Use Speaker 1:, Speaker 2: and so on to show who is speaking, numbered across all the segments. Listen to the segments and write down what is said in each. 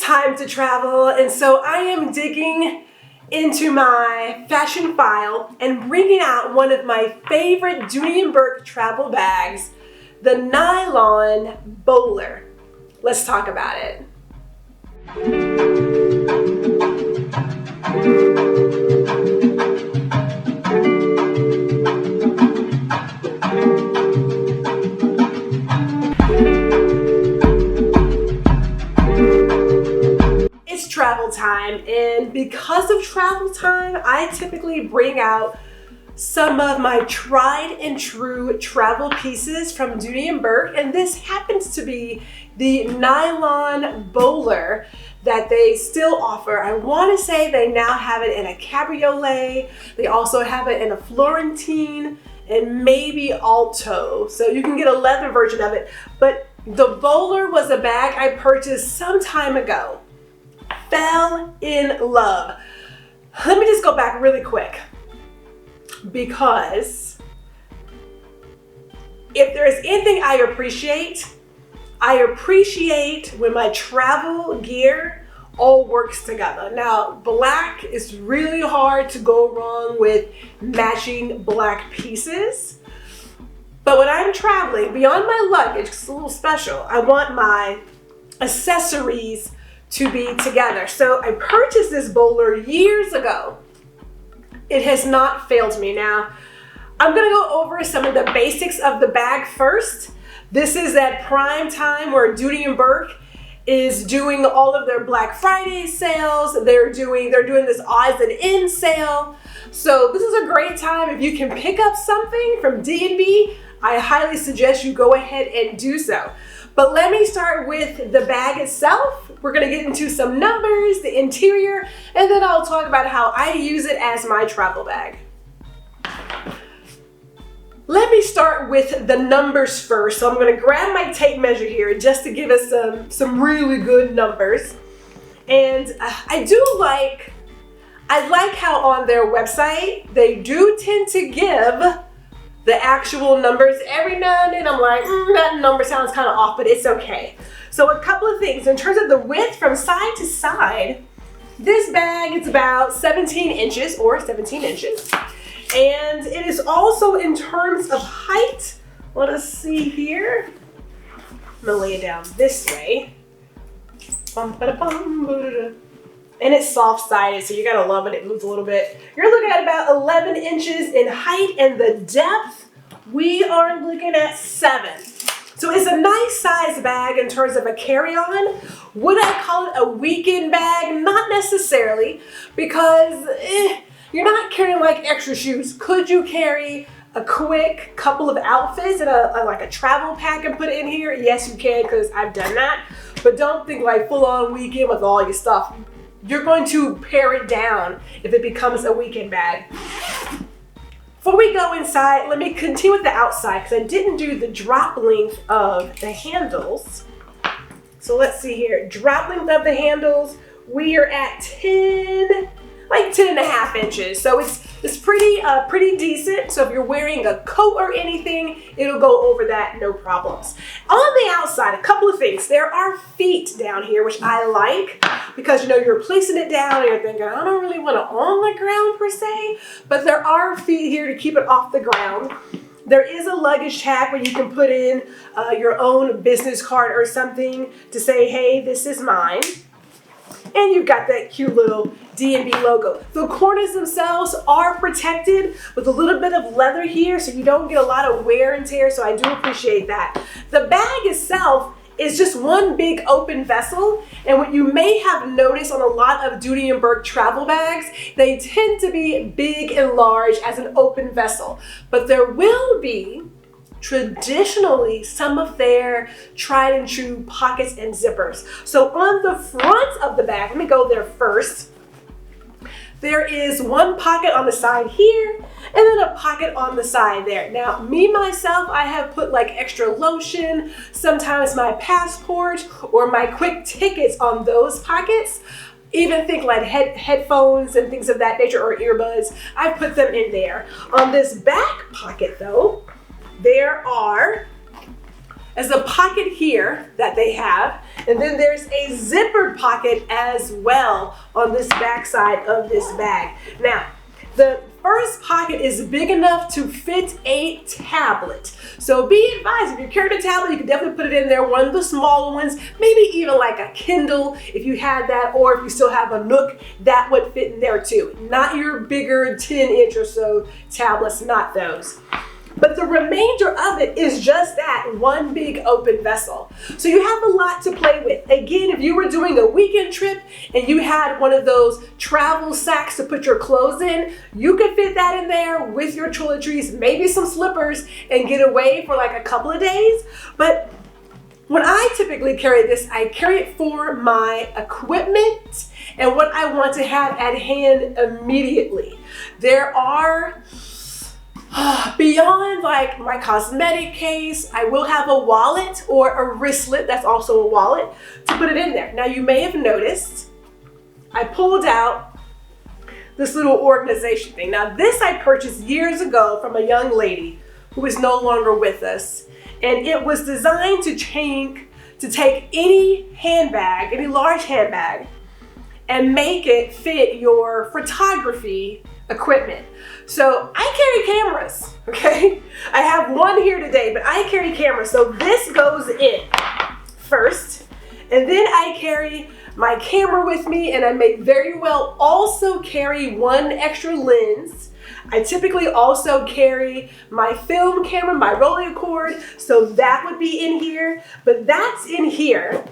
Speaker 1: time to travel, and so I am digging into my fashion file and bringing out one of my favorite Dooney and Bourke travel bags, the Nylon Bowler. Let's talk about it. It's travel time, and because of travel time, I typically bring out some of my tried and true travel pieces from Dooney and Bourke, and this happens to be the Nylon Bowler that they still offer. I want to say they now have it in a cabriolet. They also have it in a Florentine and maybe Alto, so you can get a leather version of it. But the Bowler was a bag I purchased some time ago. Fell in love. Let me just go back really quick, because if there's anything I appreciate when my travel gear all works together. Now, black is really hard to go wrong with matching black pieces. But when I'm traveling, beyond my luggage, it's a little special, I want my accessories to be together. So I purchased this bowler years ago. It has not failed me. Now, I'm gonna go over some of the basics of the bag first. This is at prime time where Dooney and Bourke is doing all of their Black Friday sales. They're doing this odds and ends sale. So this is a great time. If you can pick up something from D&B, I highly suggest you go ahead and do so. But let me start with the bag itself. We're gonna get into some numbers, the interior, and then I'll talk about how I use it as my travel bag. Let me start with the numbers first. So I'm gonna grab my tape measure here just to give us some really good numbers. And I like how on their website, they do tend to give the actual numbers. Every now and then I'm like, that number sounds kind of off, but it's okay. So a couple of things. In terms of the width from side to side, this bag is about 17 inches. And it is also in terms of height. Let us see here. I'm gonna lay it down this way. And it's soft-sided, so you gotta love it. It moves a little bit. You're looking at about 11 inches in height, and the depth, we are looking at 7. So it's a nice size bag in terms of a carry-on. Would I call it a weekend bag? Not necessarily, because you're not carrying like extra shoes. Could you carry a quick couple of outfits and like a travel pack and put it in here? Yes, you can, because I've done that. But don't think like full-on weekend with all your stuff. You're going to pare it down if it becomes a weekend bag. Before we go inside, let me continue with the outside, because I didn't do the drop length of the handles. So let's see here. Drop length of the handles, we are at 10 and a half inches. So it's pretty decent. So if you're wearing a coat or anything, it'll go over that, no problems. On the outside, a couple of things. There are feet down here, which I like, because you're placing it down and you're thinking, I don't really want it on the ground per se, but there are feet here to keep it off the ground. There is a luggage tag where you can put in your own business card or something to say, hey, this is mine. And you've got that cute little D&B logo. The corners themselves are protected with a little bit of leather here, so you don't get a lot of wear and tear, so I do appreciate that. The bag itself is just one big open vessel, and what you may have noticed on a lot of Dooney and Bourke travel bags, they tend to be big and large as an open vessel. But there will be traditionally some of their tried and true pockets and zippers. So on the front of the bag, let me go there first. There is one pocket on the side here, and then a pocket on the side there. Now, myself, I have put like extra lotion, sometimes my passport or my quick tickets on those pockets. Even think like headphones and things of that nature, or earbuds, I put them in there. On this back pocket though, there are as a pocket here that they have, and then there's a zippered pocket as well on this back side of this bag. Now, the first pocket is big enough to fit a tablet. So be advised, if you're carrying a tablet, you can definitely put it in there, one of the smaller ones, maybe even like a Kindle if you had that, or if you still have a Nook, that would fit in there too. Not your bigger 10-inch or so tablets, not those. But the remainder of it is just that, one big open vessel. So you have a lot to play with. Again, if you were doing a weekend trip and you had one of those travel sacks to put your clothes in, you could fit that in there with your toiletries, maybe some slippers, and get away for like a couple of days. But when I typically carry this, I carry it for my equipment and what I want to have at hand immediately. There are beyond like my cosmetic case, I will have a wallet or a wristlet, that's also a wallet, to put it in there. Now you may have noticed I pulled out this little organization thing. Now this I purchased years ago from a young lady who is no longer with us, and it was designed to take any handbag, any large handbag, and make it fit your photography equipment. So I carry cameras, okay? I have one here today, but I carry cameras. So this goes in first, and then I carry my camera with me, and I may very well also carry one extra lens. I typically also carry my film camera, my rolling cord, so that would be in here, but that's in here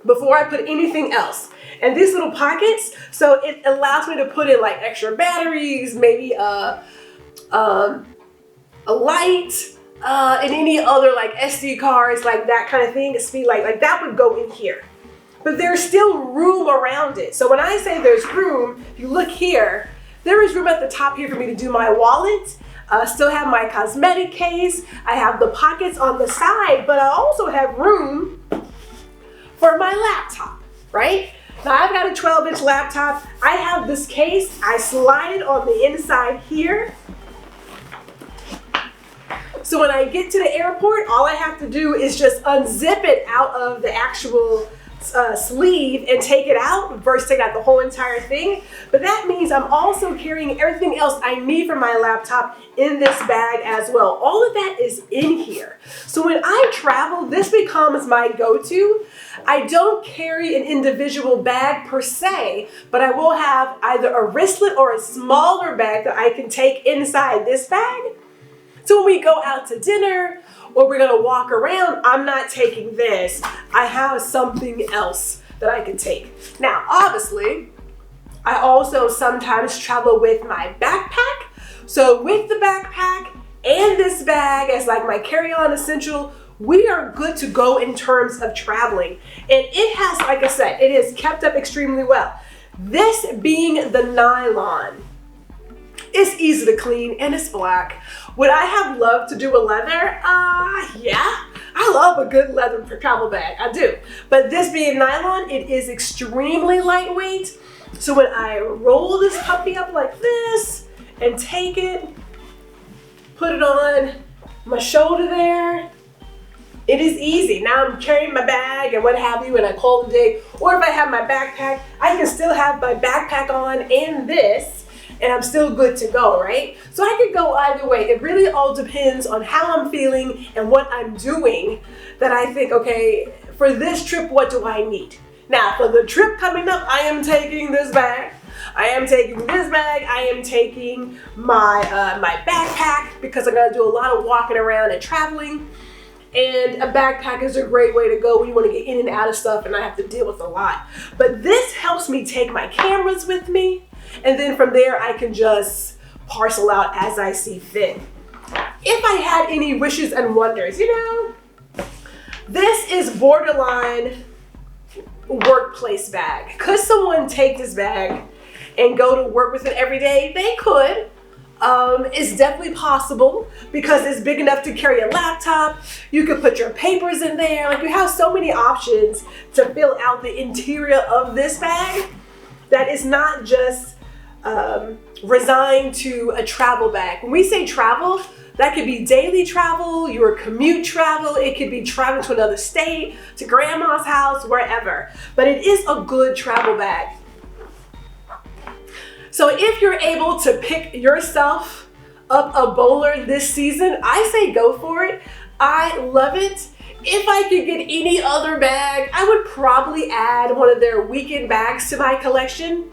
Speaker 1: before I put anything else. And these little pockets, so it allows me to put in like extra batteries, maybe a light, and any other like SD cards, like that kind of thing, a speed light, like that would go in here. But there's still room around it. So when I say there's room, if you look here, there is room at the top here for me to do my wallet. Still have my cosmetic case. I have the pockets on the side, but I also have room for my laptop, right? Now I've got a 12-inch laptop. I have this case. I slide it on the inside here. So when I get to the airport, all I have to do is just unzip it out of the actual sleeve and take it out versus take out the whole entire thing. But that means I'm also carrying everything else I need for my laptop in this bag as well. All of that is in here. So when I travel, this becomes my go-to. I don't carry an individual bag per se, but I will have either a wristlet or a smaller bag that I can take inside this bag. So when we go out to dinner or we're gonna walk around, I'm not taking this. I have something else that I can take. Now, obviously, I also sometimes travel with my backpack. So with the backpack and this bag as like my carry-on essential, we are good to go in terms of traveling. And it has, like I said, it is kept up extremely well. This being the nylon, it's easy to clean and it's black. Would I have loved to do a leather? Yeah. I love a good leather travel bag, I do. But this being nylon, it is extremely lightweight. So when I roll this puppy up like this and take it, put it on my shoulder there, it is easy. Now I'm carrying my bag and what have you, and I call it a day. Or if I have my backpack, I can still have my backpack on and this, and I'm still good to go, right? So I could go either way. It really all depends on how I'm feeling and what I'm doing that I think, okay, for this trip, what do I need? Now, for the trip coming up, I am taking this bag. I am taking this bag. I am taking my backpack because I'm gonna do a lot of walking around and traveling. And a backpack is a great way to go when you want to get in and out of stuff and I have to deal with a lot. But this helps me take my cameras with me, and then from there I can just parcel out as I see fit. If I had any wishes and wonders, you know, this is borderline workplace bag. Could someone take this bag and go to work with it every day? They could. It's definitely possible because it's big enough to carry a laptop. You could put your papers in there. Like, you have so many options to fill out the interior of this bag that is not just resigned to a travel bag. When we say travel, That could be daily travel, your commute travel, it could be traveling to another state, to grandma's house, wherever. But it is a good travel bag. So if you're able to pick yourself up a bowler this season, I say go for it. I love it. If I could get any other bag, I would probably add one of their weekend bags to my collection.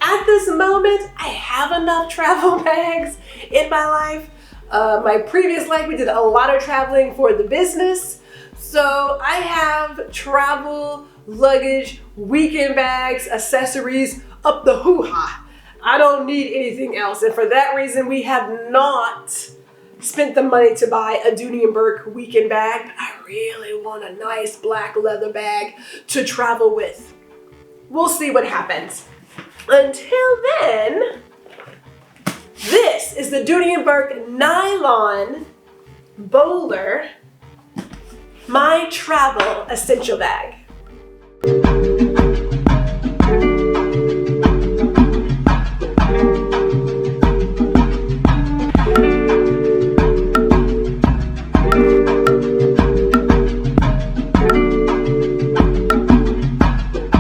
Speaker 1: At this moment, I have enough travel bags in my life. My previous life, we did a lot of traveling for the business. So I have travel, luggage, weekend bags, accessories up the hoo-ha. I don't need anything else. And for that reason, we have not spent the money to buy a Dooney and Bourke weekend bag. But I really want a nice black leather bag to travel with. We'll see what happens. Until then, this is the Dooney and Bourke Nylon Bowler, my travel essential bag.